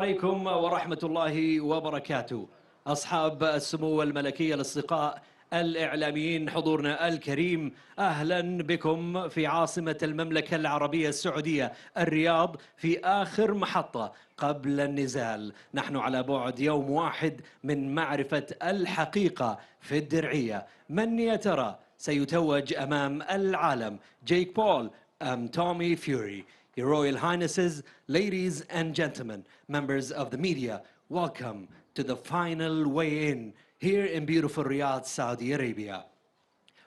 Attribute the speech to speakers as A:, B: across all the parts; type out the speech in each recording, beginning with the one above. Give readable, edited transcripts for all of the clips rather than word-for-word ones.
A: عليكم ورحمة الله وبركاته. أصحاب السمو الملكي الأصدقاء الإعلاميين، حضورنا الكريم، أهلا بكم في عاصمة المملكة العربية السعودية الرياض، في آخر محطة قبل النزال. نحن على بعد يوم واحد من معرفة الحقيقة في الدرعية. من يا ترى سيتوج أمام العالم، جيك بول أم تومي فيوري؟ Your Royal Highnesses, ladies and gentlemen, members of the media, welcome to the final weigh-in here in beautiful Riyadh, Saudi Arabia.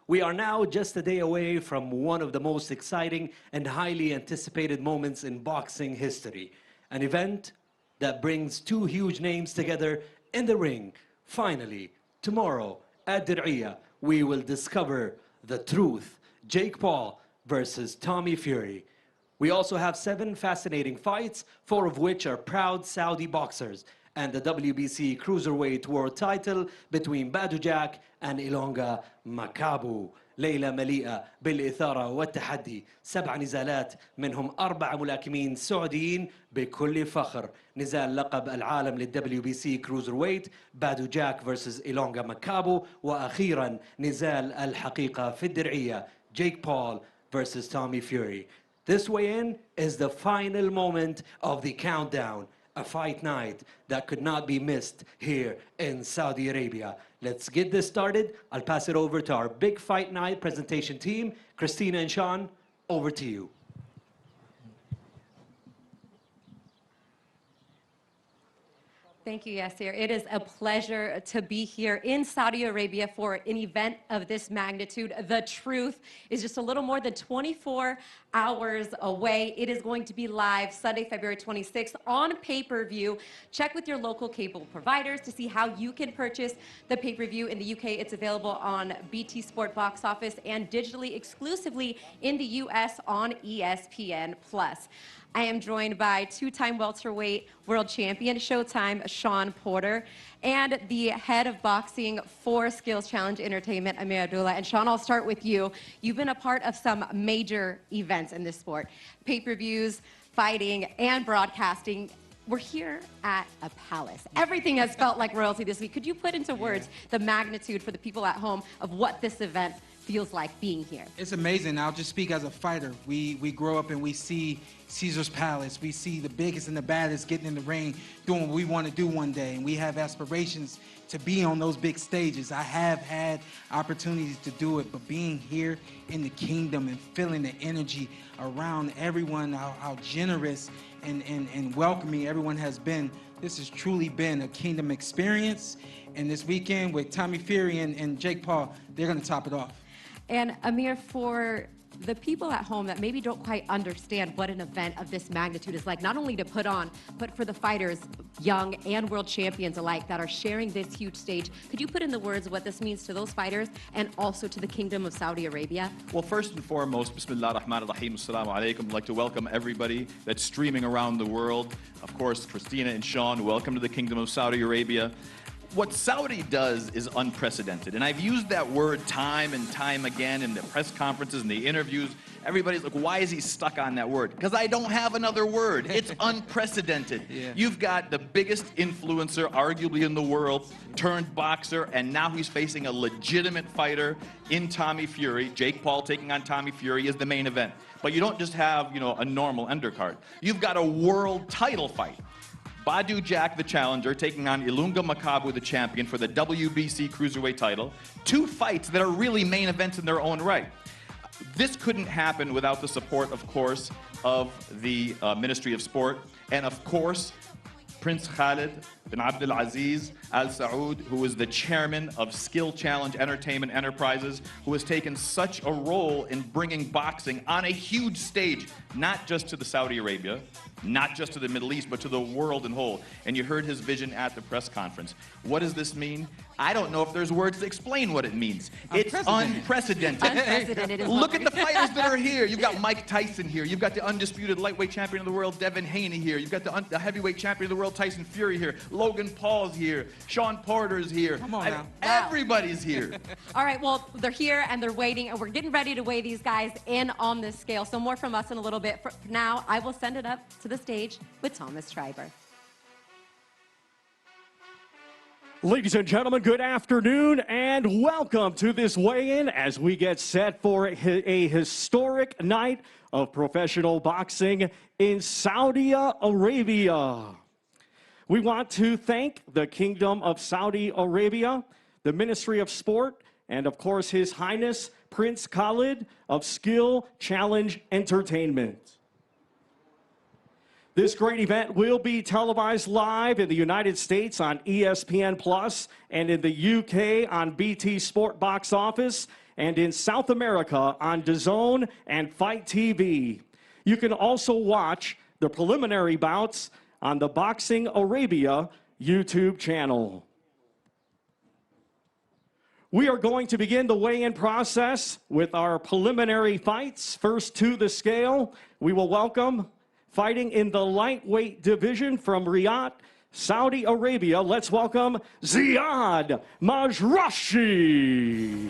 A: We are now just a day away from one of the most exciting and highly anticipated moments in boxing history. An event that brings two huge names together in the ring. Finally, tomorrow at Dir'iyah, we will discover the truth. Jake Paul versus Tommy Fury. We also have 7 fascinating fights, 4 of which are proud Saudi boxers, and the WBC Cruiserweight World title between Badu Jack and Ilonga Makabu. ليلة مليئة بالإثارة والتحدي، 7 نزالات منهم 4 ملاكمين سعوديين بكل فخر. نزال لقب العالم للWBC Cruiserweight بادو جاك vs إيلونغا مكابو، وأخيرا نزال الحقيقة في الدرعية جيك بول vs Tommy Fury. This weigh-in is the final moment of the countdown, a fight night that could not be missed here in Saudi Arabia. Let's get this started. I'll pass it over to our big fight night presentation team. Christina and Sean, over to you.
B: Thank you, Yasir. It is a pleasure to be here in Saudi Arabia for an event of this magnitude. The truth is just a little more than 24 hours away. It is going to be live Sunday, February 26th on pay-per-view. Check with your local cable providers to see how you can purchase the pay-per-view. In the UK, it's available on BT Sport Box Office and digitally exclusively in the US on ESPN+. I am joined by 2-time welterweight world champion, Showtime, Sean Porter, and the head of boxing for Skills Challenge Entertainment, Amir Abdullah. And Sean, I'll start with you. You've been a part of some major events in this sport, pay-per-views, fighting, and broadcasting. We're here at a palace. Everything has felt like royalty this week. Could you put into words the magnitude for the people at home of what this event feels like being here?
C: It's amazing. I'll just speak as a fighter. We grow up and we see Caesar's Palace. We see the biggest and the baddest getting in the ring, doing what we want to do one day. And we have aspirations to be on those big stages. I have had opportunities to do it, but being here in the kingdom and feeling the energy around everyone, how generous and welcoming everyone has been, this has truly been a kingdom experience. And this weekend with Tommy Fury and Jake Paul, they're going to top it off.
B: And Amir, for the people at home that maybe don't quite understand what an event of this magnitude is like, not only to put on, but for the fighters, young and world champions alike, that are sharing this huge stage, could you put in the words what this means to those fighters and also to the Kingdom of Saudi Arabia?
D: Well, first and foremost, Bismillah ar-Rahman ar-Rahim, Assalamu alaikum. I'd like to welcome everybody that's streaming around the world. Of course, Christina and Sean, welcome to the Kingdom of Saudi Arabia. What Saudi does is unprecedented, and I've used that word time and time again in the press conferences and the interviews. Everybody's like, why is he stuck on that word? Because I don't have another word. It's unprecedented. You've got the biggest influencer arguably in the world, turned boxer, and now he's facing a legitimate fighter in Tommy Fury. Jake Paul taking on Tommy Fury is the main event. But you don't just have, a normal undercard. You've got a world title fight. Badu Jack, the challenger, taking on Ilunga Makabu, the champion, for the WBC Cruiserweight title. 2 fights that are really main events in their own right. This couldn't happen without the support, of course, of the Ministry of Sport, and of course, Prince Khalid bin Abdul Aziz Al Saud, who is the chairman of Skill Challenge Entertainment Enterprises, who has taken such a role in bringing boxing on a huge stage, not just to the Saudi Arabia, not just to the Middle East, but to the world in whole. And you heard his vision at the press conference. What does this mean? I don't know if there's words to explain what it means. It's unprecedented.
B: Unprecedented.
D: Look at the fighters that are here. You've got Mike Tyson here. You've got the undisputed lightweight champion of the world, Devin Haney here. You've got the heavyweight champion of the world, Tyson Fury here. Logan Paul's here. Sean Porter's here.
C: Come on now.
D: Everybody's here.
B: All right, well, they're here and they're waiting, and we're getting ready to weigh these guys in on this scale. So more from us in a little bit. For now, I will send it up to the stage with Thomas Schreiber.
E: Ladies and gentlemen, good afternoon and welcome to this weigh-in as we get set for a historic night of professional boxing in Saudi Arabia. We want to thank the Kingdom of Saudi Arabia, the Ministry of Sport, and of course His Highness Prince Khalid of Skill Challenge Entertainment. This great event will be televised live in the United States on ESPN Plus and in the UK on BT Sport Box Office and in South America on DAZN and Fight TV. You can also watch the preliminary bouts on the Boxing Arabia YouTube channel. We are going to begin the weigh-in process with our preliminary fights. First to the scale, we will welcome, fighting in the lightweight division from Riyadh, Saudi Arabia, let's welcome Ziad Majrashi.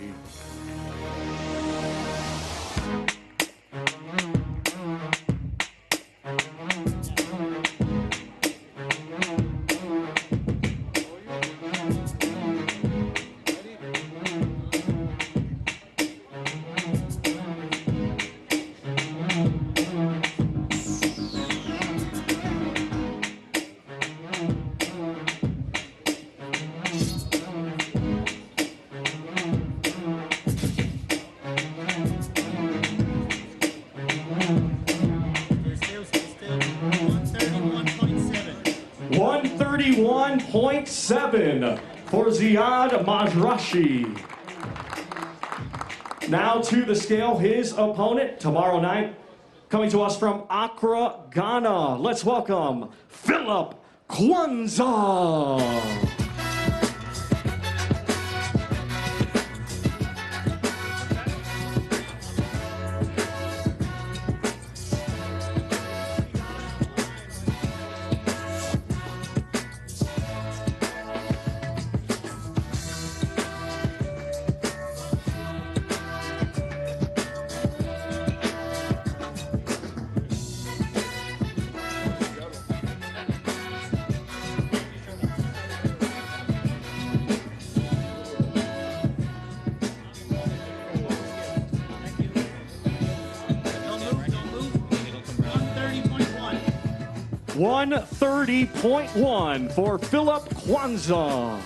E: For Ziad Majrashi. Now to the scale, his opponent tomorrow night, coming to us from Accra, Ghana. Let's welcome Philip Kwanzaa. $130.1 for Philip Kwanzaa.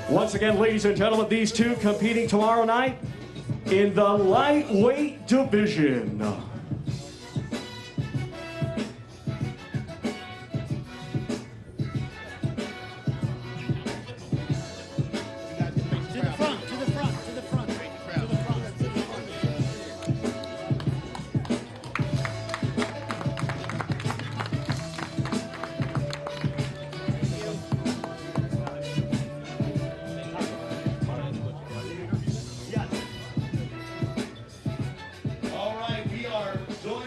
E: Once again, ladies and gentlemen, these two competing tomorrow night in the lightweight division.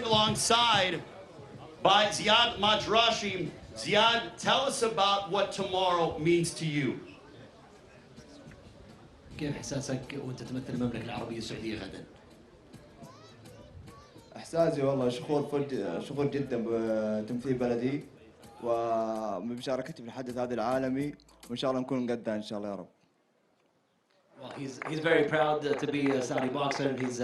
F: Alongside by Ziad Majrashi. Ziad, tell us about what tomorrow means to you.
A: كيف إحساسك وأنت تمثل المملكة العربية السعودية غدا؟
G: إحساسي والله شكور جدا بتمثيل بلدي وبمشاركتي في الحدث هذا العالمي وإن شاء الله نكون قدها إن شاء الله يا رب.
A: Well, he's very proud to be a Saudi boxer, and he's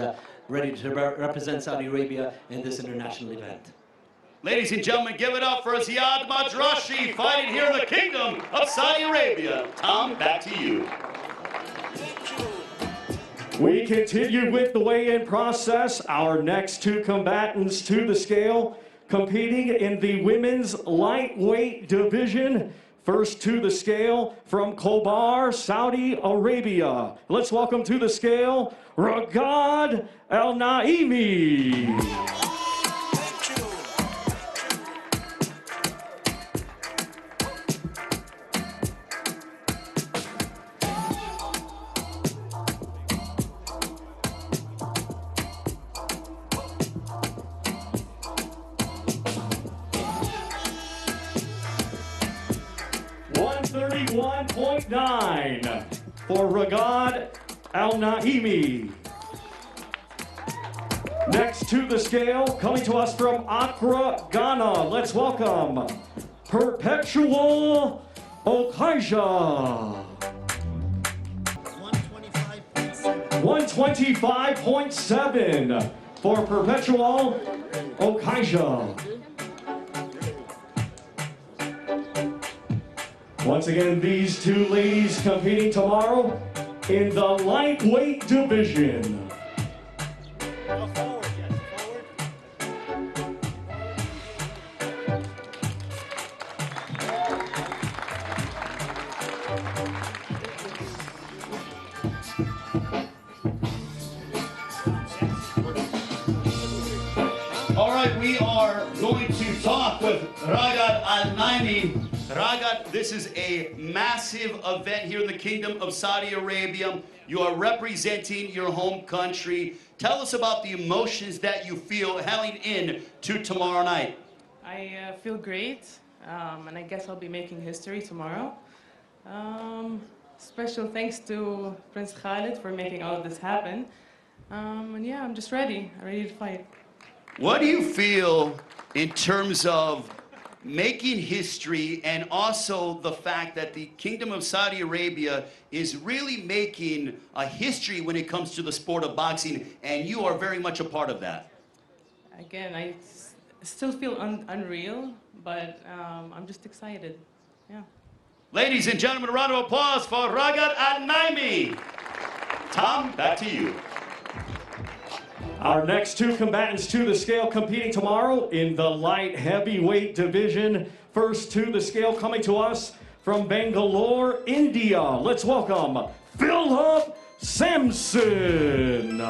A: ready to represent Saudi Arabia in this international event.
F: Ladies and gentlemen, give it up for Ziad Majrashi, fighting here in the Kingdom of Saudi Arabia. Tom, back to you.
E: We continue with the weigh-in process. Our next two combatants to the scale, competing in the women's lightweight division. First to the scale from Khobar, Saudi Arabia. Let's welcome to the scale, Ragad Al Naimi. $131.9 for Ragad Al-Naimi. Next to the scale, coming to us from Accra, Ghana, let's welcome Perpetual Okaija. 125.7 for Perpetual Okaija. Once again, these two ladies competing tomorrow in the lightweight division.
F: All right, we are going to talk with Ragad Al-Naimi. Ragad, this is a massive event here in the Kingdom of Saudi Arabia. You are representing your home country. Tell us about the emotions that you feel heading in to tomorrow night.
H: I feel great, and I guess I'll be making history tomorrow. Special thanks to Prince Khalid for making all of this happen. And yeah, I'm just ready to fight.
F: What do you feel in terms of making history and also the fact that the Kingdom of Saudi Arabia is really making a history when it comes to the sport of boxing, and you are very much a part of that?
H: Again, I still feel unreal, but I'm just excited. Yeah.
F: Ladies and gentlemen, a round of applause for Ragad Al-Naimi. Tom, back to you.
E: Our next two combatants to the scale competing tomorrow in the light heavyweight division. First to the scale coming to us from Bangalore, India. Let's welcome Philip Samson.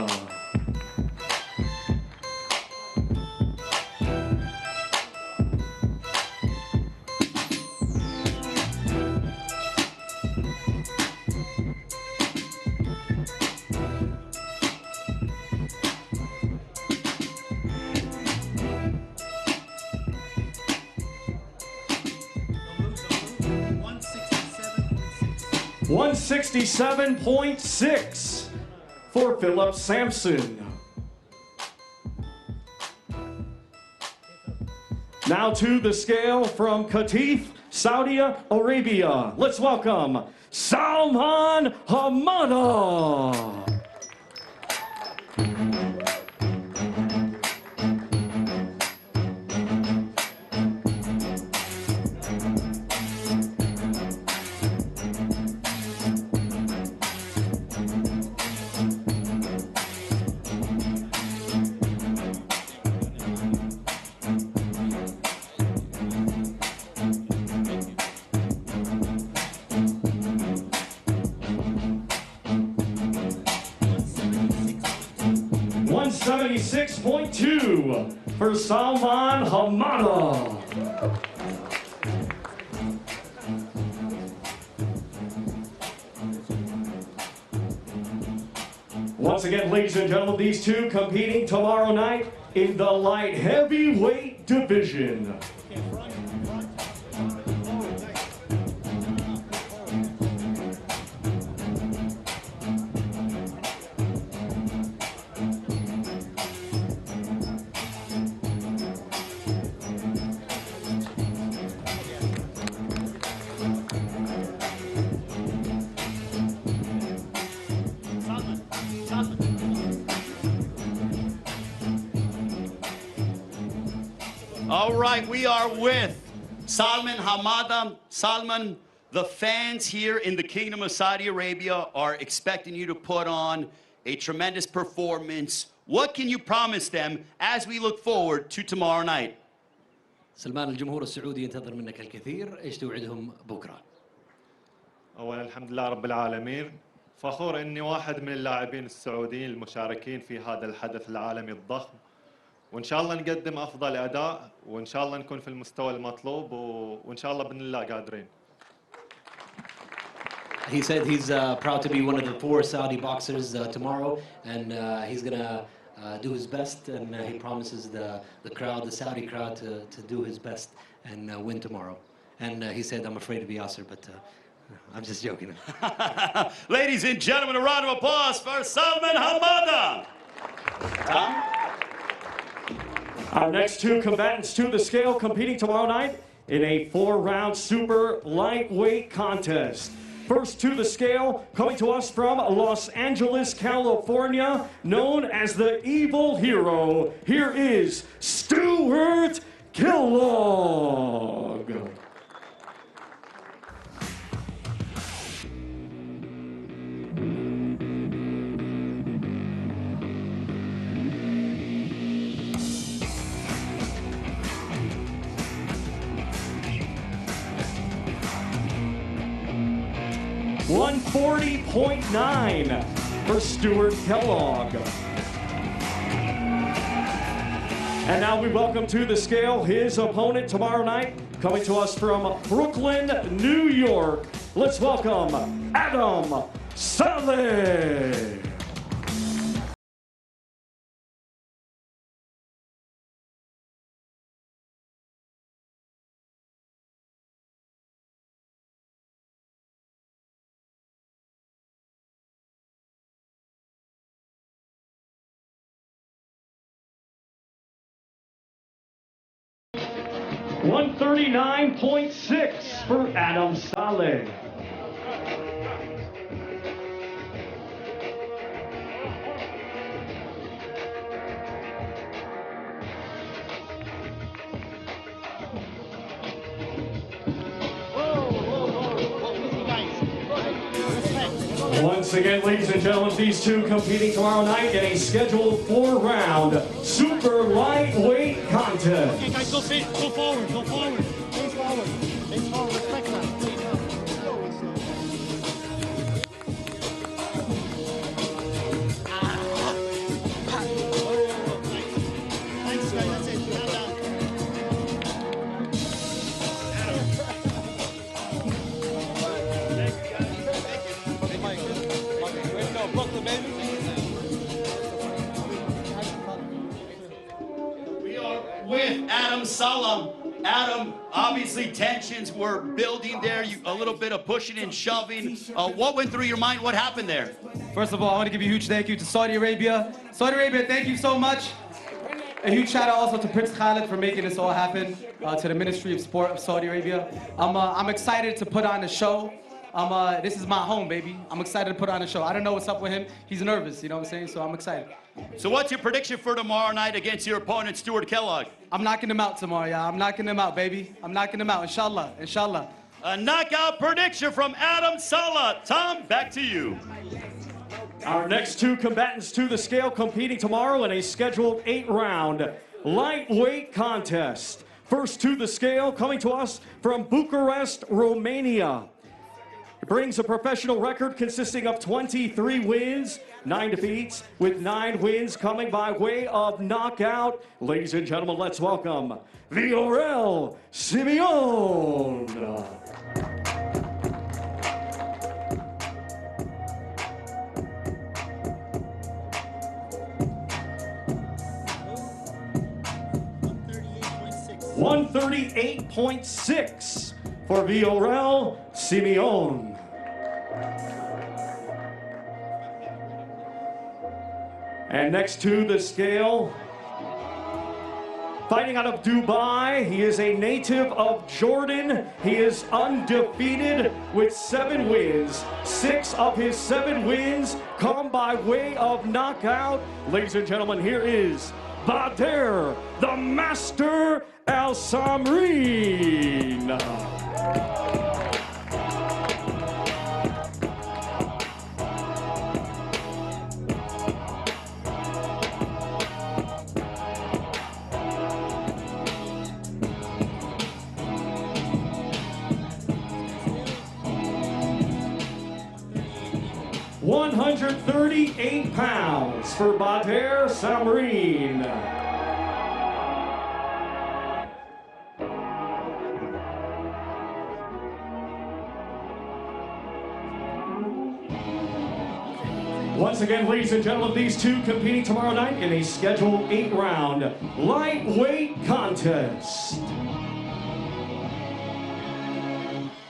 E: 167.6 for Philip Samson. Now to the scale from Qatif, Saudi Arabia. Let's welcome Salman Hamada. 176.2 for Salman Hamada. Once again, ladies and gentlemen, these two competing tomorrow night in the light heavyweight division.
F: All right, we are with Salman Hamada. Salman, the fans here in the Kingdom of Saudi Arabia are expecting you to put on a tremendous performance. What can you promise them as we look forward to tomorrow night?
A: سلمان، الجمهور السعودي ينتظر منك الكثير، ايش توعدهم بكره؟
I: أولا الحمد لله رب العالمين، فخور إني واحد من اللاعبين السعوديين المشاركين في هذا الحدث العالمي الضخم، وإن شاء الله نقدم أفضل أداء، وإن شاء الله نكون في المستوى المطلوب، وإن شاء الله بإذن الله قادرين.
A: He said he's proud to be one of the 4 Saudi boxers tomorrow, and he's gonna do his best, and he promises the crowd, the Saudi crowd, to do his best and win tomorrow. And he said, I'm afraid to be Yasser, but I'm just joking.
F: Ladies and gentlemen, a round of applause for Salman Hamada. Tom?
E: Our next two combatants to the scale competing tomorrow night in a 4-round super lightweight contest. First to the scale, coming to us from Los Angeles, California, known as the Evil Hero, here is Stuart Kellogg. $140.9 for Stuart Kellogg. And now we welcome to the scale his opponent tomorrow night, coming to us from Brooklyn, New York. Let's welcome Adam Saleh. $139.6 for Adam Saleh. Once again, ladies and gentlemen, these two competing tomorrow night in a scheduled 4-round super lightweight contest.
J: Okay, guys, go forward, go forward. Face forward. Face forward, respect that. Thanks, guys, that's it. Calm down.
F: We are with Adam Salam. Adam, obviously tensions were building there, a little bit of pushing and shoving. What went through your mind? What happened there?
K: First of all, I want to give a huge thank you to Saudi Arabia. Saudi Arabia, thank you so much. A huge shout out also to Prince Khalid for making this all happen, to the Ministry of Sport of Saudi Arabia. I'm excited to put on a show. This is my home, baby. I'm excited to put on a show. I don't know what's up with him. He's nervous, you know what I'm saying? So I'm excited.
F: So what's your prediction for tomorrow night against your opponent, Stuart Kellogg?
K: I'm knocking him out tomorrow, y'all. I'm knocking him out, baby. I'm knocking him out, inshallah, inshallah.
F: A knockout prediction from Adam Salah. Tom, back to you.
E: Our next two combatants to the scale competing tomorrow in a scheduled 8-round lightweight contest. First to the scale, coming to us from Bucharest, Romania. Brings a professional record consisting of 23 wins, 9 defeats, with 9 wins coming by way of knockout. Ladies and gentlemen, let's welcome Viorel Simeon. $138.6 for Viorel Simeon. And next to the scale, fighting out of Dubai, he is a native of Jordan. He is undefeated with 7 wins. 6 of his 7 wins come by way of knockout. Ladies and gentlemen, here is Bader, the Master Al Samreen. £138 for Bader Samreen. Once again, ladies and gentlemen, these two competing tomorrow night in a scheduled 8-round lightweight contest.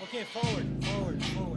J: Okay, forward, forward, forward.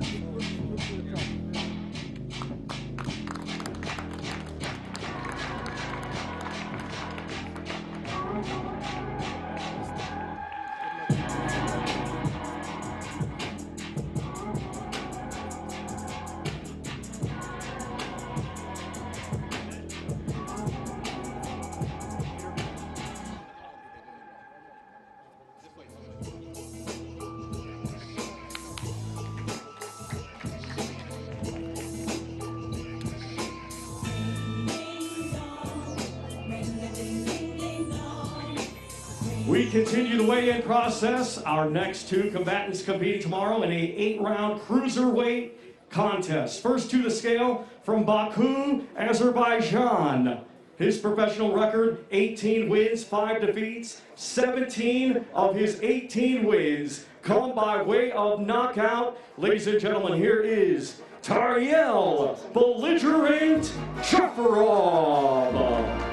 E: We continue the weigh-in process. Our next two combatants competing tomorrow in a 8-round cruiserweight contest. First to the scale from Baku, Azerbaijan. His professional record, 18 wins, 5 defeats. 17 of his 18 wins come by way of knockout. Ladies and gentlemen, here is Tariel Belligerent Jafarov.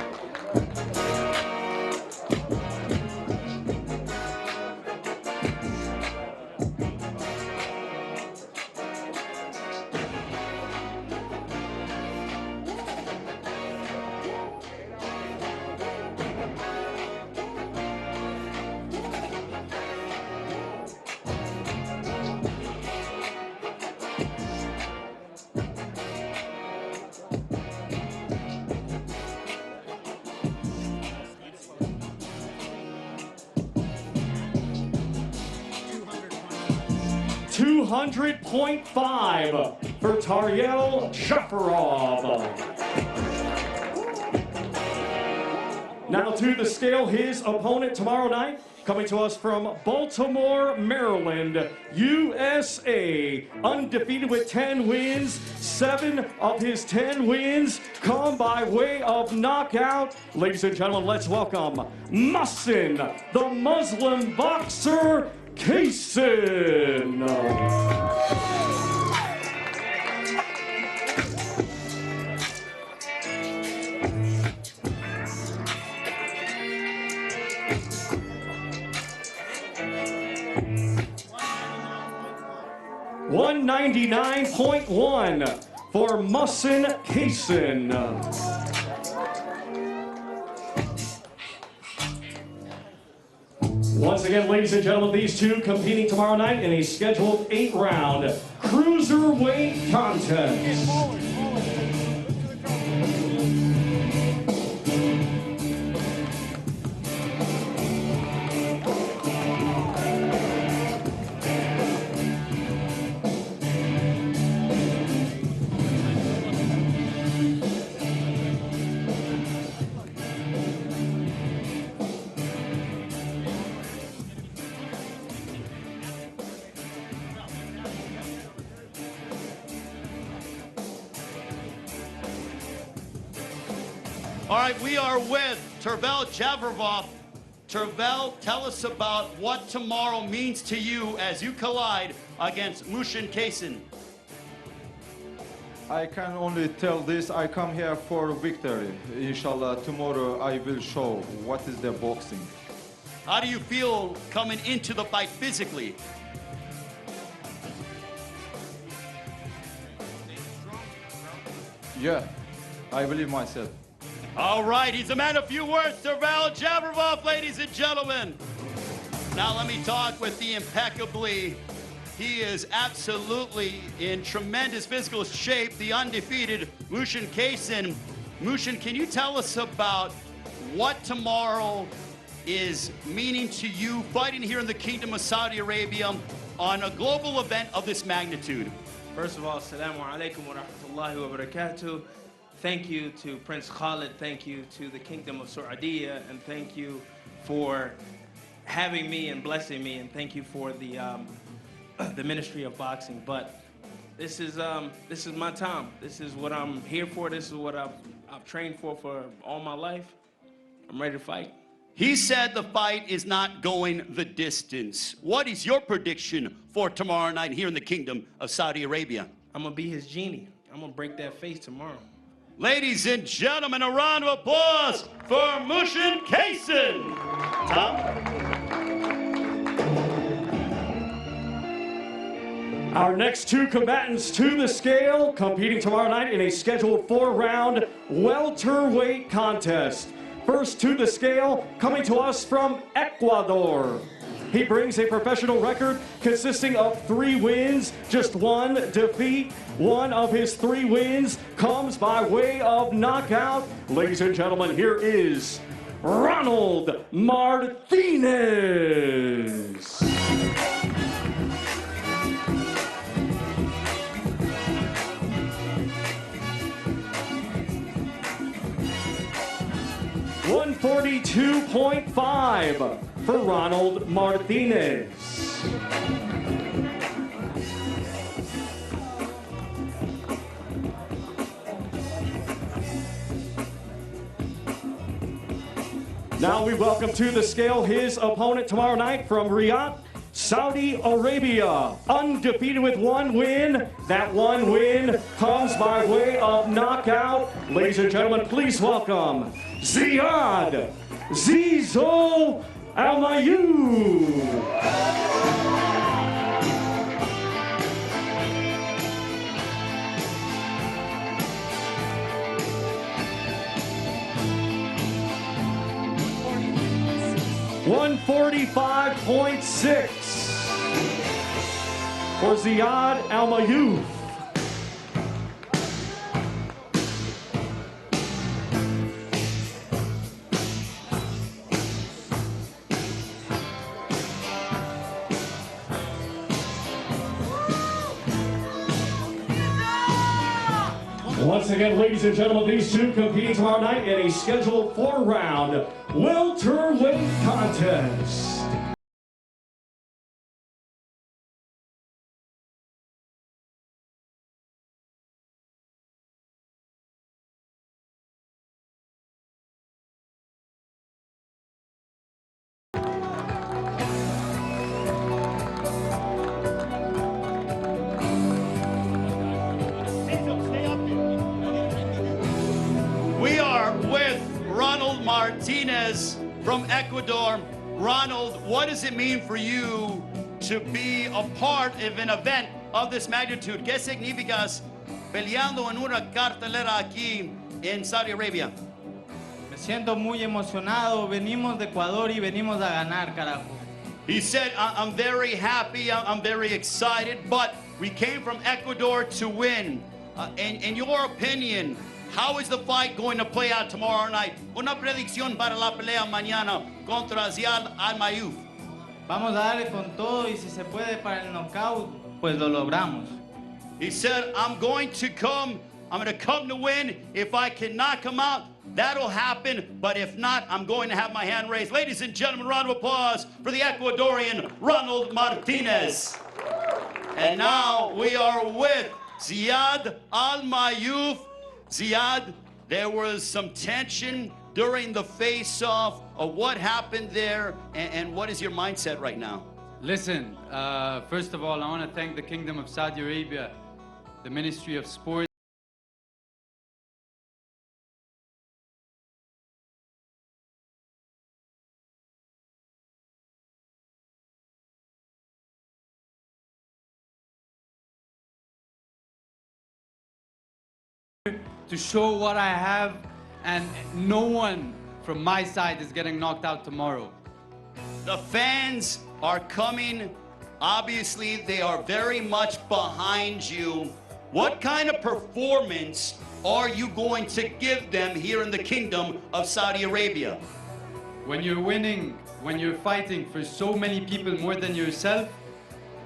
E: 200.5 for Tariel Jafarov. Now to the scale, his opponent tomorrow night, coming to us from Baltimore, Maryland, USA, undefeated with 10 wins. 7 of his 10 wins come by way of knockout. Ladies and gentlemen, let's welcome Mussin, the Muslim boxer, Kaysen. 199.1 for Mussin Kaysen. Once again, ladies and gentlemen, these two competing tomorrow night in a scheduled 8-round cruiserweight contest.
F: 'All right, we are with Tariel Jafarov. Tariel, tell us about what tomorrow means to you as you collide against Mushin Kaysen.
L: I can only tell this, I come here for victory. Inshallah, tomorrow I will show what is the boxing.
F: How do you feel coming into the fight physically?
L: Yeah, I believe myself.
F: All right, he's a man of few words, Tariel Jafarov, ladies and gentlemen. Now let me talk with the impeccably. He is absolutely in tremendous physical shape, the undefeated Mushin Kaysen. Mushin, can you tell us about what tomorrow is meaning to you fighting here in the Kingdom of Saudi Arabia on a global event of this magnitude?
M: First of all, assalamu alaikum wa rahmatullahi wa barakatuh. Thank you to Prince Khalid, thank you to the Kingdom of Saudi, and thank you for having me and blessing me, and thank you for the Ministry of Boxing. But this is my time. This is what I'm here for. This is what I've trained for all my life. I'm ready to fight.
F: He said the fight is not going the distance. What is your prediction for tomorrow night here in the Kingdom of Saudi Arabia?
M: I'm gonna be his genie. I'm gonna break that face tomorrow.
F: Ladies and gentlemen, a round of applause for Mushin Kaysen. Tom?
E: Our next two combatants to the scale, competing tomorrow night in a scheduled 4-round welterweight contest. First to the scale, coming to us from Ecuador. He brings a professional record consisting of 3 wins, just 1 defeat. 1 of his 3 wins comes by way of knockout. Ladies and gentlemen, here is Ronald Martinez. $142.5 for Ronald Martinez. Now we welcome to the scale his opponent tomorrow night from Riyadh, Saudi Arabia, undefeated with one win. That one win comes by way of knockout. Ladies and gentlemen, please welcome Ziad Zizo Almayu. 145.6 for Ziad Almayu. Once again, ladies and gentlemen, these two competing tomorrow night in a scheduled 4-round welterweight contest.
F: We are with Ronald Martinez from Ecuador. Ronald, what does it mean for you to be a part of an event of this magnitude? ¿Qué significas peleando en una cartelera aquí en Saudi Arabia?
N: Me siento muy emocionado. Venimos de Ecuador y venimos a ganar, carajo.
F: He said, I'm very happy, I'm very excited, but we came from Ecuador to win. In your opinion, how is the fight going to play out tomorrow night? Una predicción para la pelea mañana contra Ziad Almayu.
N: Vamos a darle con todo y si se puede para el knockout, pues lo logramos.
F: He said, I'm going to come to win. If I can knock him out, that'll happen. But if not, I'm going to have my hand raised. Ladies and gentlemen, round of applause for the Ecuadorian Ronald Martinez. And now we are with Ziad Almayu. Ziad, there was some tension during the face-off. What happened there, and what is your mindset right now?
N: Listen, first of all, I want to thank the Kingdom of Saudi Arabia, the Ministry of Sport, to show what I have, and no one from my side is getting knocked out tomorrow.
F: The fans are coming. Obviously, they are very much behind you. What kind of performance are you going to give them here in the Kingdom of Saudi Arabia?
N: When you're winning, when you're fighting for so many people more than yourself,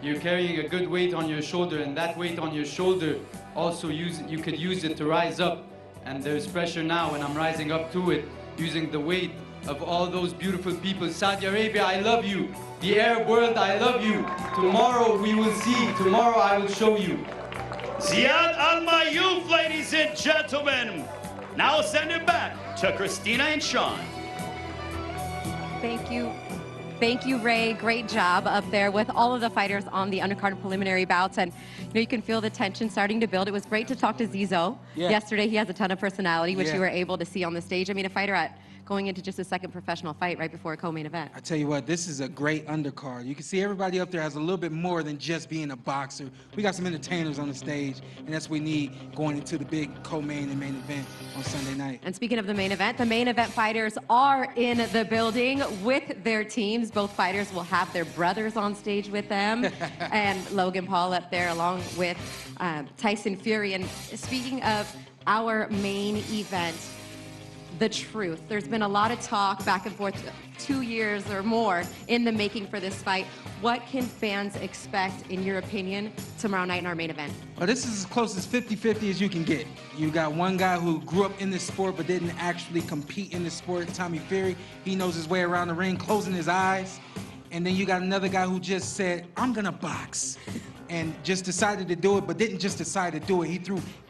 N: you're carrying a good weight on your shoulder, and that weight on your shoulder also you could use it to rise up. And there's pressure now, and I'm rising up to it, using the weight of all those beautiful people. Saudi Arabia, I love you. The Arab world, I love you. Tomorrow we will see. Tomorrow I will show you.
F: Ziad Almayu, ladies and gentlemen. Now send it back to Christina and Sean.
B: Thank you. Thank you, Ray. Great job up there with all of the fighters on the undercard preliminary bouts. And you can feel the tension starting to build. It was great to talk to Zizo yesterday. He has a ton of personality, which you were able to see on the stage. I mean, a fighter going into just a second professional fight right before a co-main event.
C: I tell you what, this is a great undercard. You can see everybody up there has a little bit more than just being a boxer. We got some entertainers on the stage, and that's what we need going into the big co-main and main event on Sunday night.
B: And speaking of the main event fighters are in the building with their teams. Both fighters will have their brothers on stage with them, and Logan Paul up there along with Tyson Fury. And speaking of our main event, the truth. There's been a lot of talk back and forth, 2 years or more in the making for this fight. What can fans expect, in your opinion, tomorrow night in our main event?
C: Well, this is as close as 50-50 as you can get. You got one guy who grew up in this sport but didn't actually compete in this sport, Tommy Fury. He knows his way around the ring, closing his eyes. And then you got another guy who just said, I'm gonna box. And just decided to do it, but didn't just decide to do it. He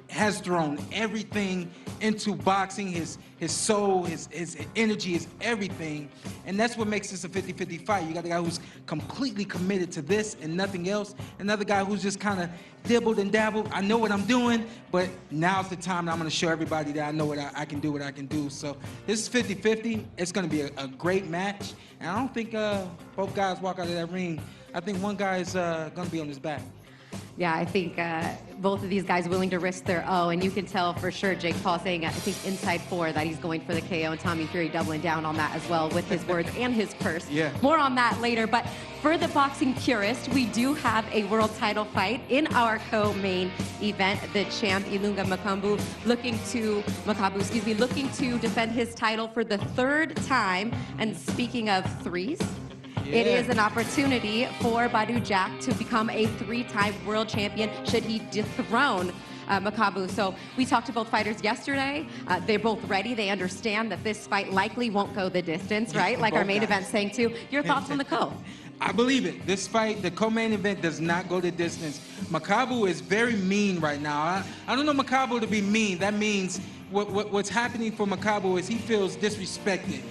C: has thrown everything into boxing, his soul, his energy, his everything. And that's what makes this a 50-50 fight. You got a guy who's completely committed to this and nothing else. Another guy who's just kind of dibbled and dabbled. I know what I'm doing, but now's the time that I'm gonna show everybody that I know what I can do, what I can do. So this is 50-50. It's gonna be a great match. And I don't think both guys walk out of that ring. I think one guy is gonna be on his back.
B: Yeah, I think both of these guys willing to risk their O, and you can tell for sure Jake Paul saying, I think inside 4, that he's going for the KO, and Tommy Fury doubling down on that as well with his words and his purse.
C: Yeah.
B: More on that later, but for the boxing purist, we do have a world title fight in our co-main event. The champ, Ilunga Makabu, looking to defend his title for the 3rd time. And speaking of threes, it is an opportunity for Badou Jack to become a 3-time world champion should he dethrone Makabu. So we talked to both fighters yesterday. They're both ready. They understand that this fight likely won't go the distance, right? Like our main event saying too. Your thoughts on the co?
C: I believe it. This fight, the co-main event, does not go the distance. Makabu is very mean right now. I don't know Makabu to be mean. That means what's happening for Makabu is he feels disrespected.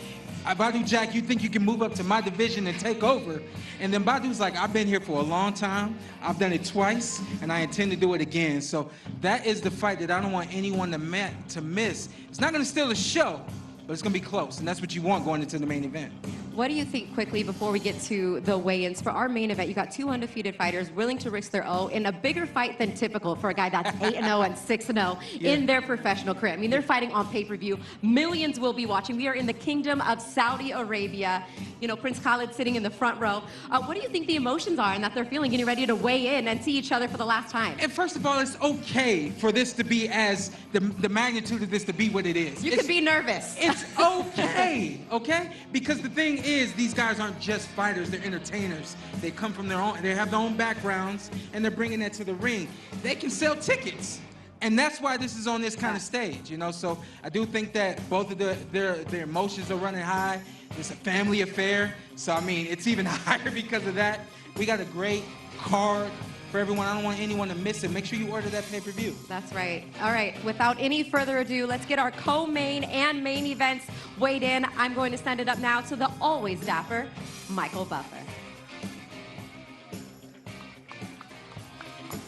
C: Badou Jack, you think you can move up to my division and take over? And then Badou's like, I've been here for a long time. I've done it twice, and I intend to do it again. So that is the fight that I don't want anyone to miss. It's not going to steal the show, but it's going to be close, and that's what you want going into the main event.
B: What do you think, quickly, before we get to the weigh-ins? For our main event, you got 2 undefeated fighters willing to risk their O in a bigger fight than typical for a guy that's 8-0 and 6-0 in their professional career. I mean, they're fighting on pay-per-view. Millions will be watching. We are in the Kingdom of Saudi Arabia. You know, Prince Khalid sitting in the front row. What do you think the emotions are and that they're feeling, getting ready to weigh in and see each other for the last time?
C: And first of all, it's okay for this to be as the magnitude of this to be what it is.
B: You could be nervous.
C: It's okay, okay? Because the thing is, these guys aren't just fighters, they're entertainers. They come from their own, they have their own backgrounds, and they're bringing that to the ring. They can sell tickets. And that's why this is on this kind of stage, you know? So I do think that both of their emotions are running high. It's a family affair. So, I mean, it's even higher because of that. We got a great card for everyone. I don't want anyone to miss it. Make sure you order that pay-per-view.
B: That's right. All right, without any further ado, let's get our co-main and main events weighed in. I'm going to send it up now to the always dapper Michael Butler.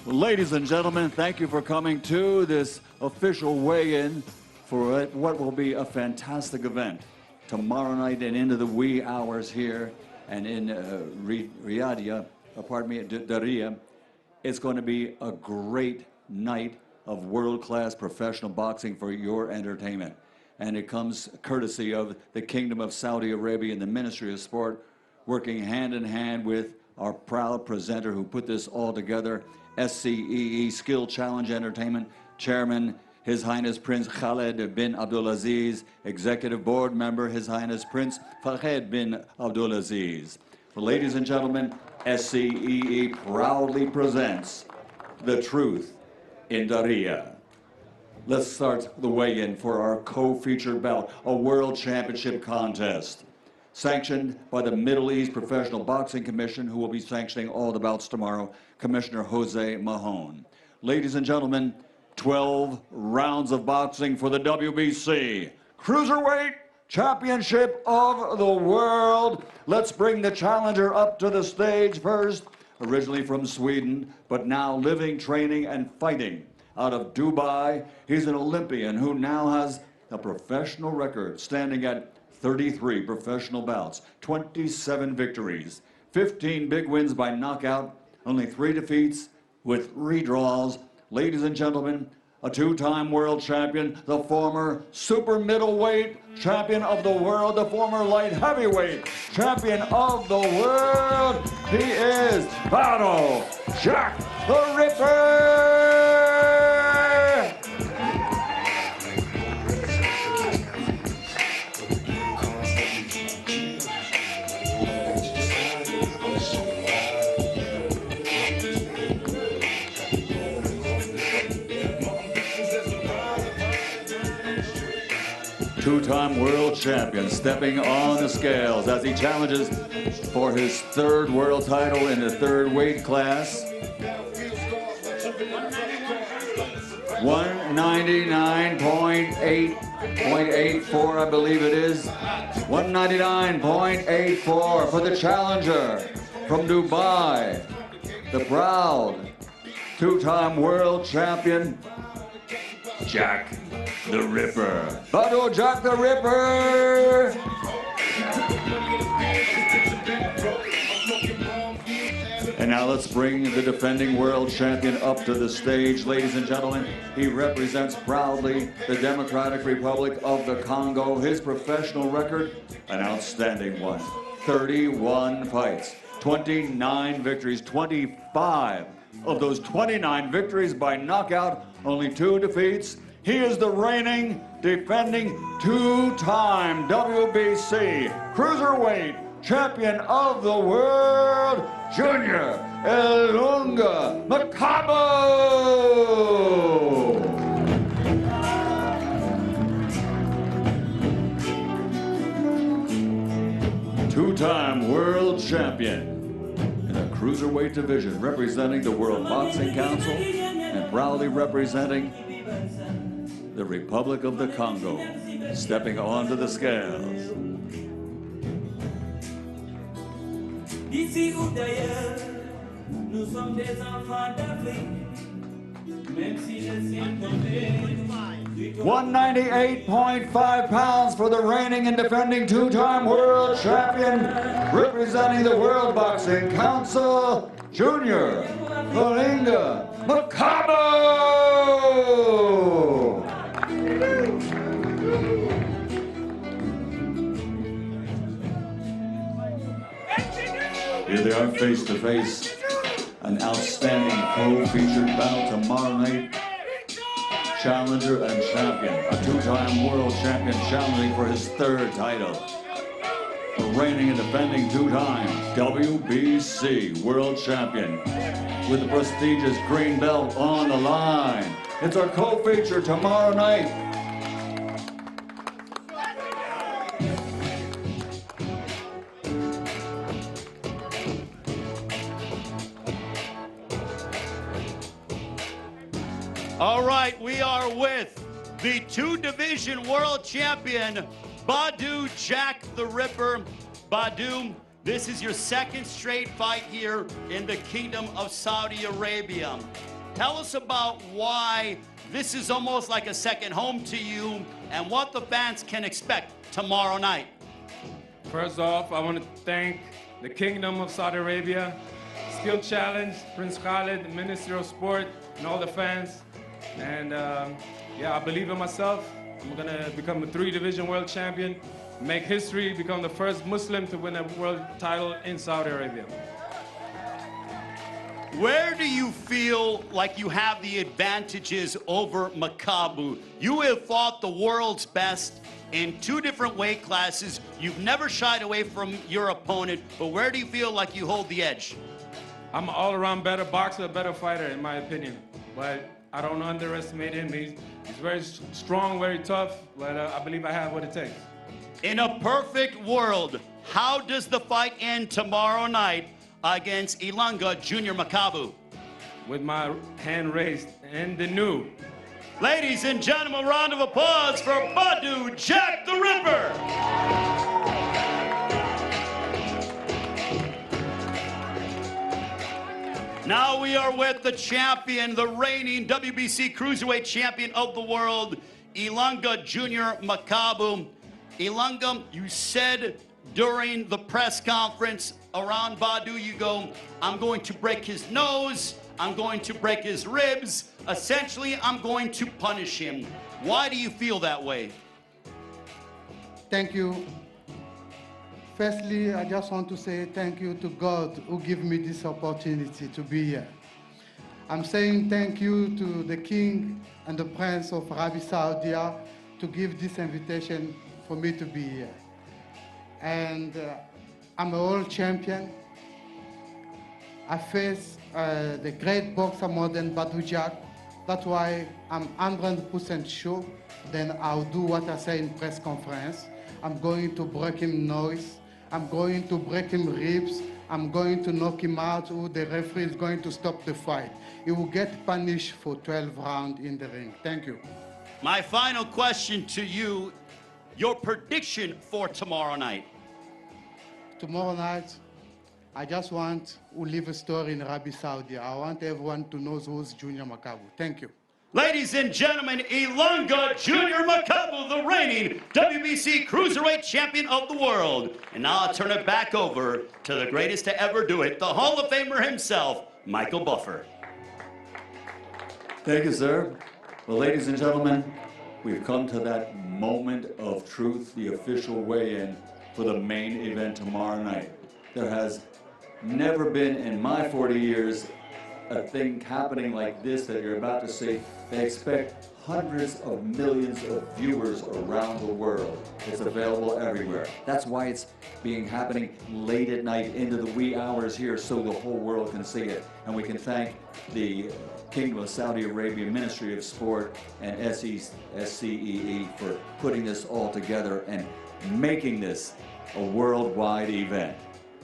O: Ladies and gentlemen, thank you for coming to this official weigh-in for what will be a fantastic event tomorrow night and into the wee hours here and in Darija. It's going to be a great night of world-class professional boxing for your entertainment. And it comes courtesy of the Kingdom of Saudi Arabia and the Ministry of Sport, working hand in hand with our proud presenter who put this all together, SCEE, Skill Challenge Entertainment, Chairman, His Highness Prince Khaled bin Abdulaziz, Executive Board Member, His Highness Prince Fahed bin Abdulaziz. Ladies and gentlemen, SCEE proudly presents The Truth in Darija. Let's start the weigh-in for our co-featured bout, a World Championship contest. Sanctioned by the Middle East Professional Boxing Commission, who will be sanctioning all the bouts tomorrow, Commissioner Jose Mahon. Ladies and gentlemen, 12 rounds of boxing for the WBC Cruiserweight Championship of the World. Let's bring the challenger up to the stage first. Originally from Sweden, but now living, training, and fighting out of Dubai. He's an Olympian who now has a professional record standing at 33 professional bouts, 27 victories, 15 big wins by knockout, only 3 defeats with 3 draws. Ladies and gentlemen, a 2-time world champion, the former super middleweight champion of the world, the former light heavyweight champion of the world. He is Badou Jack the Ripper. two-time world champion, stepping on the scales as he challenges for his third world title in the third weight class. 199.84, I believe it is. 199.84 for the challenger from Dubai, the proud two-time world champion, Jack the Ripper. Badu Jack the Ripper! And now let's bring the defending world champion up to the stage, ladies and gentlemen. He represents proudly the Democratic Republic of the Congo. His professional record, an outstanding one. 31 fights, 29 victories, 25 of those 29 victories by knockout, only 2 defeats. He is the reigning, defending, two-time WBC Cruiserweight Champion of the World, Junior Ilunga Makabo! Two-time world champion in the Cruiserweight division, representing the World Boxing Council and proudly representing the Republic of the Congo, stepping onto the scales.
P: D'ici ou d'ailleurs, nous sommes des enfants d'Afrique, même si je suis tombé.
O: 198.5 pounds for the reigning and defending two-time world champion, representing the World Boxing Council, Junior Ilunga Makabo! Here they are face to face. An outstanding co-featured battle tomorrow night. Challenger and champion. A two-time world champion challenging for his third title. The reigning and defending two-time WBC world champion. With the prestigious green belt on the line. It's our co-feature tomorrow night.
F: All right, we are with the two-division world champion, Badu Jack the Ripper. Badu, this is your second straight fight here in the Kingdom of Saudi Arabia. Tell us about why this is almost like a second home to you and what the fans can expect tomorrow night.
Q: First off, I want to thank the Kingdom of Saudi Arabia, Skill Challenge, Prince Khalid, the Minister of Sport, and all the fans. And yeah, I believe in myself. I'm gonna become a 3-division world champion, make history, become the first Muslim to win a world title in Saudi Arabia.
F: Where do you feel like you have the advantages over Makabu? You have fought the world's best in 2 different weight classes. You've never shied away from your opponent, but where do you feel like you hold the edge?
Q: I'm an all-around better boxer, a better fighter, in my opinion. But I don't underestimate him. He's very strong, very tough, but I believe I have what it takes.
F: In a perfect world, how does the fight end tomorrow night against Ilunga Junior Makabu?
Q: With my hand raised and the new.
F: Ladies and gentlemen, a round of applause for Badu Jack the Ripper. Now we are with the champion, the reigning WBC Cruiserweight Champion of the world, Ilunga Junior Makabu. Ilunga, you said during the press conference around Badu, you go, I'm going to break his nose, I'm going to break his ribs, essentially I'm going to punish him. Why do you feel that way?
R: Thank you. Firstly, I just want to say thank you to God who gave me this opportunity to be here. I'm saying thank you to the King and the Prince of Arabi Saudi to give this invitation for me to be here. And I'm a world champion. I face the great boxer more than Badu Jack, That's why I'm 100% sure then I'll do what I say in press conference. I'm going to break him nose. I'm going to break him ribs. I'm going to knock him out, or the referee is going to stop the fight. He will get punished for 12 rounds in the ring. Thank you.
F: My final question to you, your prediction for tomorrow night.
R: Tomorrow night, I just want to leave a story in Arabi Saudi. I want everyone to know who's Junior Makabu. Thank you.
F: Ladies and gentlemen, Ilunga Junior Makabu, the reigning WBC Cruiserweight Champion of the world. And now I'll turn it back over to the greatest to ever do it, the Hall of Famer himself, Michael Buffer.
O: Thank you, sir. Well, ladies and gentlemen, we've come to that moment of truth, the official weigh-in for the main event tomorrow night. There has never been in my 40 years a thing happening like this that you're about to see. They expect hundreds of millions of viewers around the world. It's available everywhere. That's why it's happening late at night into the wee hours here so the whole world can see it. And we can thank the Kingdom of Saudi Arabia Ministry of Sport and SCEE for putting this all together and making this a worldwide event.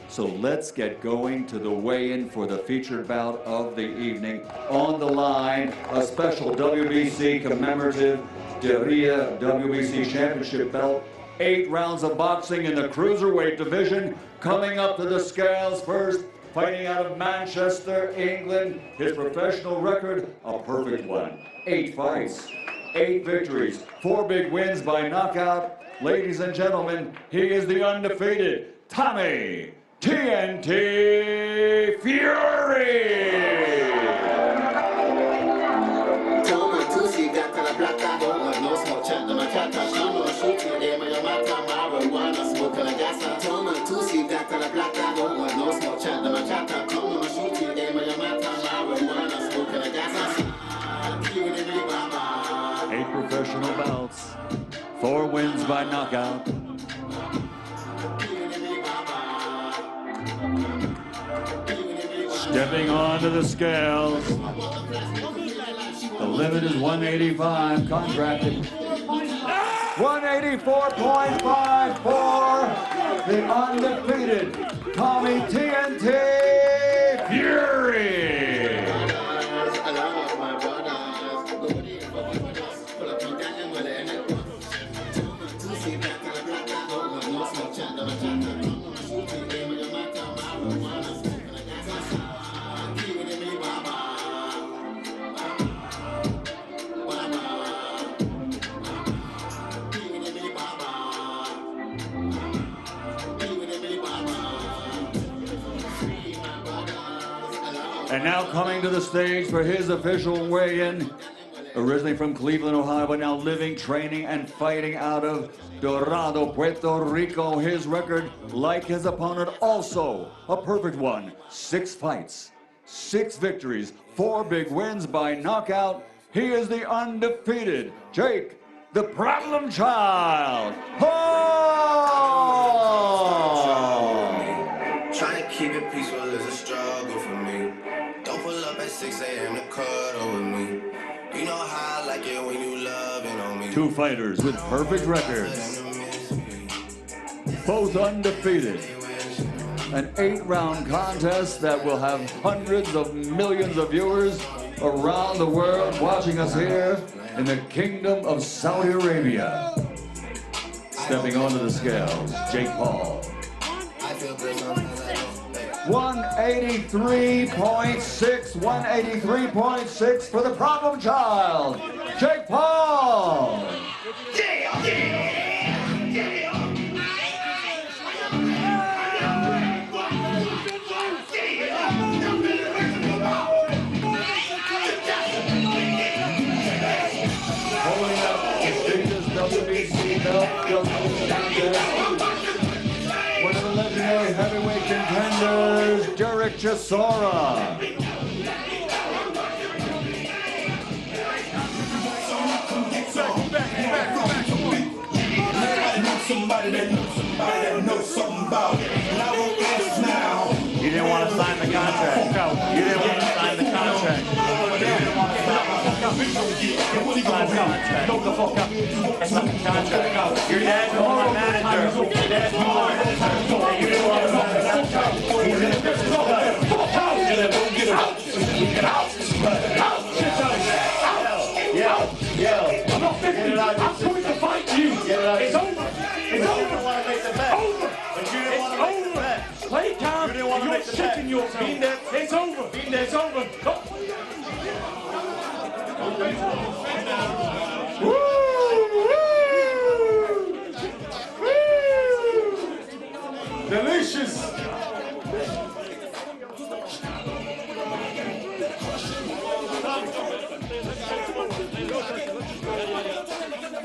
O: So let's get going to the weigh-in for the featured bout of the evening. On the line, a special WBC commemorative Diriyah WBC Championship belt. 8 rounds of boxing in the cruiserweight division. Coming up to the scales first, fighting out of Manchester, England. His professional record, a perfect one. 8 fights, 8 victories, 4 big wins by knockout. Ladies and gentlemen, he is the undefeated Tommy TNT Fury! Eight professional bouts, 4 wins by knockout. Stepping onto the scales. The limit is 185, contracted. 184.54, the undefeated Tommy TNT Fury. And now coming to the stage for his official weigh-in, originally from Cleveland, Ohio, but now living, training, and fighting out of Dorado, Puerto Rico. His record, like his opponent, also a perfect one. 6 fights, 6 victories, 4 big wins by knockout. He is the undefeated Jake, the Problem Child.
S: Trying to keep it peaceful is a struggle for me. Don't pull up at 6 a.m. to cuddle with me. You know how I like it when you loving on me.
O: 2 fighters with perfect records, both undefeated. An 8-round contest that will have hundreds of millions of viewers around the world watching us here in the Kingdom of Saudi Arabia. Stepping onto the scales, Jake Paul. 183.6 for the Problem Child, Jake Paul. Holding up the biggest WBC belt, one of the legendary heavyweight contenders, Derek Chisora.
S: Somebody that knows something about it. And I won't ask now.
O: You didn't want to sign the contract. No. You didn't want to sign the contract. You didn't want to sign the contract.
T: contract.
E: Knock the fuck out.
T: It's not a contract. No, your dad's my manager. Your dad's my manager. And you didn't want to sign a contract. He's gonna get his fuck out. Get him out. Get out. Yo.
E: I'm not 50. I'm coming to fight you. It's over. It's over.
T: You didn't want to make the bet.
E: Over.
T: But you didn't want to make the bet.
E: Play calm.
T: You didn't want to make the bet.
E: You're shitting yourself. It's over. It's over.
T: Delicious.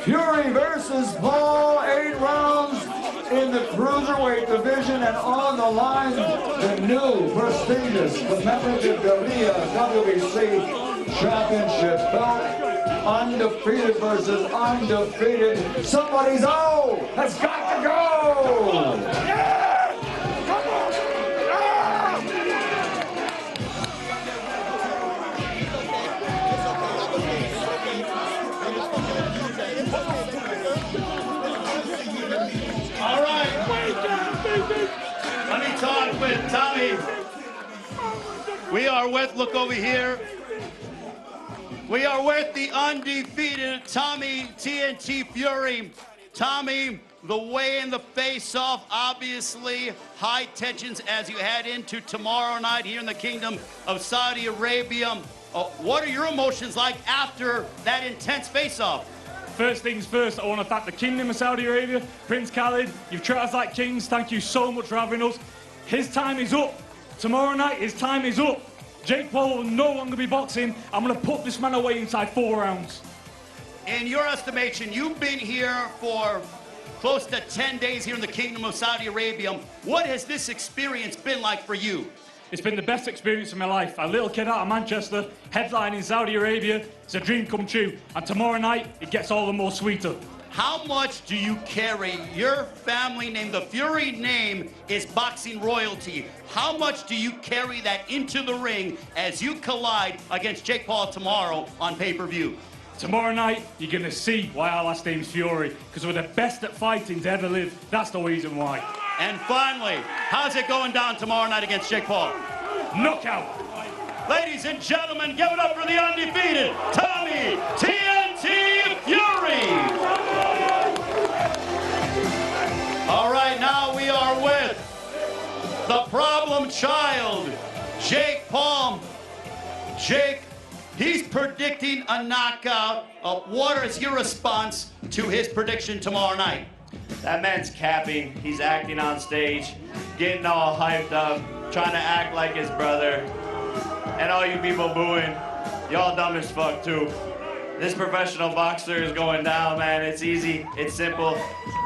O: Fury versus Paul, 8 rounds in the cruiserweight division, and on the line, the new prestigious commemorative WBC championship belt. Undefeated versus undefeated. Somebody's O has got to go!
F: All right. Let me talk with Tommy. We are with, look over here. We are with the undefeated Tommy TNT Fury. Tommy, the weigh-in, the face-off, obviously high tensions as you head into tomorrow night here in the Kingdom of Saudi Arabia. What are your emotions like after that intense face-off?
E: First things first, I want to thank the Kingdom of Saudi Arabia, Prince Khalid. You've treated us like kings. Thank you so much for having us. His time is up. Tomorrow night, his time is up. Jake Paul will no longer be boxing. I'm going to put this man away inside 4 rounds.
F: In your estimation, you've been here for close to 10 days here in the Kingdom of Saudi Arabia. What has this experience been like for you?
E: It's been the best experience of my life. A little kid out of Manchester, headlining Saudi Arabia. It's a dream come true. And tomorrow night, it gets all the more sweeter.
F: How much do you carry? Your family name, the Fury name, is boxing royalty. How much do you carry that into the ring as you collide against Jake Paul tomorrow on pay-per-view?
E: Tomorrow night, you're going to see why our last name's Fury. Because we're the best at fighting to ever live. That's the reason why.
F: And finally, how's it going down tomorrow night against Jake Paul?
E: Knockout.
F: Ladies and gentlemen, give it up for the undefeated Tommy TNT Fury. All right, now we are with the problem child, Jake Paul. Jake, he's predicting a knockout. What is your response to his prediction tomorrow night?
T: That man's capping. He's acting on stage, getting all hyped up, trying to act like his brother. And all you people booing, y'all dumb as fuck too. This professional boxer is going down, man. It's easy, it's simple.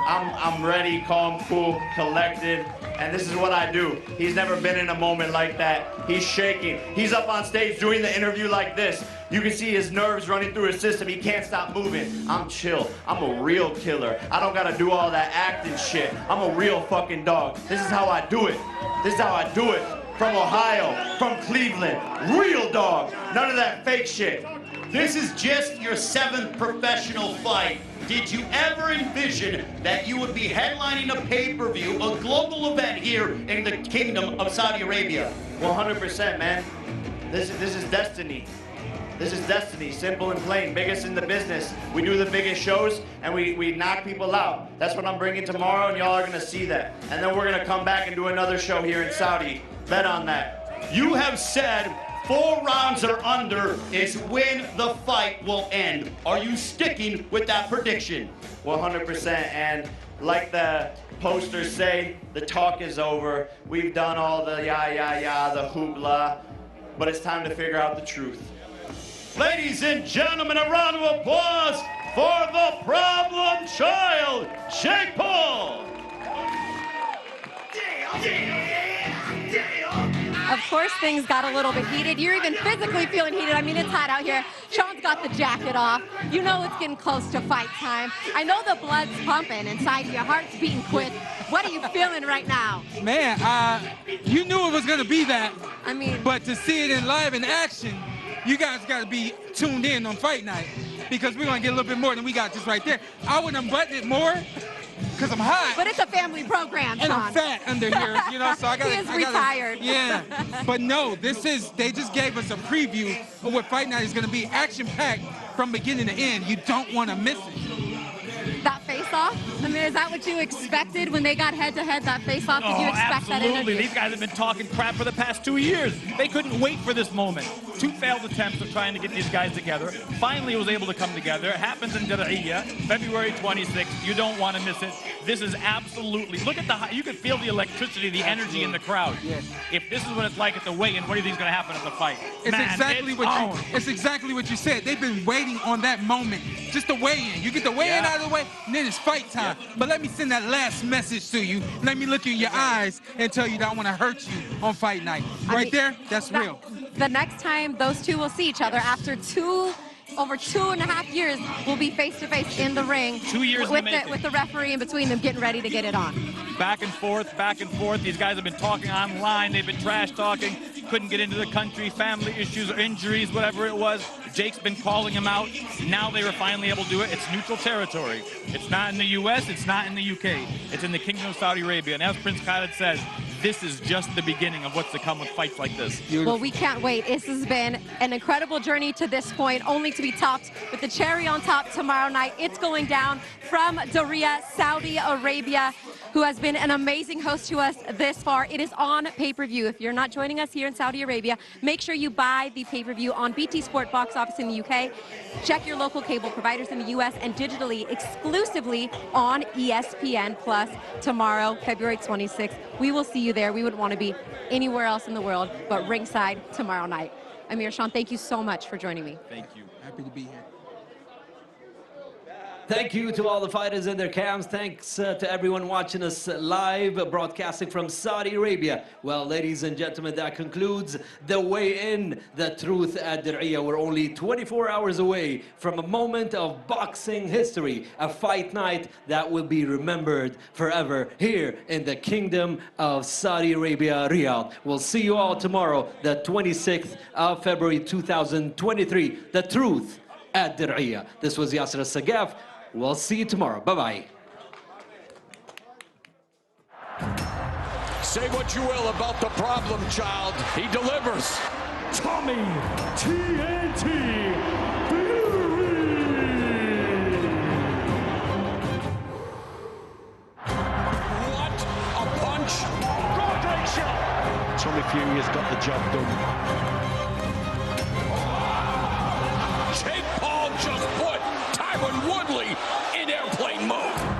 T: I'm ready, calm, cool, collected, and this is what I do. He's never been in a moment like that. He's shaking. He's up on stage doing the interview like this. You can see his nerves running through his system. He can't stop moving. I'm chill. I'm a real killer. I don't gotta do all that acting shit. I'm a real fucking dog. This is how I do it. This is how I do it. From Ohio, from Cleveland. Real dog. None of that fake shit.
F: This is just your 7th professional fight. Did you ever envision that you would be headlining a pay-per-view, a global event here in the Kingdom of Saudi Arabia?
T: 100%, man. This is destiny. This is destiny, simple and plain. Biggest in the business. We do the biggest shows and we knock people out. That's what I'm bringing tomorrow, and y'all are gonna see that. And then we're gonna come back and do another show here in Saudi. Bet on that.
F: You have said 4 rounds or under is when the fight will end. Are you sticking with that prediction?
T: 100%, and like the posters say, the talk is over. We've done all the the hoopla, but it's time to figure out the truth.
F: Ladies and gentlemen, a round of applause for the problem child, Jake Paul.
B: Of course, things got a little bit heated. You're even physically feeling heated. I mean, it's hot out here. Sean's got the jacket off. You know it's getting close to fight time. I know the blood's pumping inside your heart's beating quick. What are you feeling right now?
C: Man, you knew it was going to be that.
B: I mean,
C: but to see it in live in action, you guys got to be tuned in on fight night. because we're gonna get a little bit more than we got just right there. I would unbutton it more because I'm hot.
B: But it's a family program,
C: And
B: Sean.
C: I'm fat under here, you know, so I gotta.
B: He is
C: I gotta-
B: retired.
C: Yeah, but no, they just gave us a preview of what Fight Night is gonna be, action-packed from beginning to end. You don't want to miss it.
B: That face-off? I mean, is that what you expected when they got head-to-head, that face-off? Did you expect that
U: absolutely.
B: energy?
U: These guys have been talking crap for the past 2 years. They couldn't wait for this moment. 2 failed attempts of trying to get these guys together. Finally, it was able to come together. It happens in Diriyah, February 26th. You don't want to miss it. This is absolutely, look at you can feel the electricity, the energy in the crowd.
C: Yes.
U: If this is what it's like at the weigh-in, what do you think is going to happen at the fight?
C: It's
U: Man,
C: exactly
U: it's
C: it's exactly what you said. They've been waiting on that moment, just the weigh-in. You get the weigh-in out of the way, and then it's fight time. But let me send that last message to you. Let me look you in your eyes and tell you that I want to hurt you on fight night. Right there, that's real.
B: The next time those two will see each other after over 2.5 years, will be face-to-face in the ring
U: 2 years
B: with
U: in the
B: the referee in between them getting ready to get it on.
U: Back and forth, back and forth. These guys have been talking online. They've been trash talking. Couldn't get into the country, family issues or injuries, whatever it was. Jake's been calling him out. Now they were finally able to do it. It's neutral territory. It's not in the U.S. It's not in the U.K. It's in the Kingdom of Saudi Arabia. And as Prince Khalid says, this is just the beginning of what's to come with fights like this.
B: Well, we can't wait. This has been an incredible journey to this point, only to be topped with the cherry on top tomorrow night. It's going down from Diriyah, Saudi Arabia, who has been an amazing host to us this far. It is on pay-per-view. If you're not joining us here in Saudi Arabia, make sure you buy the pay-per-view on BT Sport box office in the UK. Check your local cable providers in the US and digitally exclusively on ESPN Plus tomorrow, February 26th. We will see you there. We wouldn't want to be anywhere else in the world but ringside tomorrow night. Amir, Sean, thank you so much for joining me.
U: Thank you.
C: Happy to be here.
A: Thank you to all the fighters and their cams. Thanks to everyone watching us live, broadcasting from Saudi Arabia. Well, ladies and gentlemen, that concludes the weigh-in, The Truth at Diriyah. We're only 24 hours away from a moment of boxing history, a fight night that will be remembered forever here in the Kingdom of Saudi Arabia, Riyadh. We'll see you all tomorrow, the 26th of February 2023. The Truth at Diriyah. This was Yasser Al-Sagaf. We'll see you tomorrow. Bye-bye.
V: Say what you will about the problem child. He delivers.
E: Tommy TNT
V: What a punch.
E: Roderick shot.
V: Tommy Fury has got the job done. Jake Paul just put Tyron Woodley in airplane mode.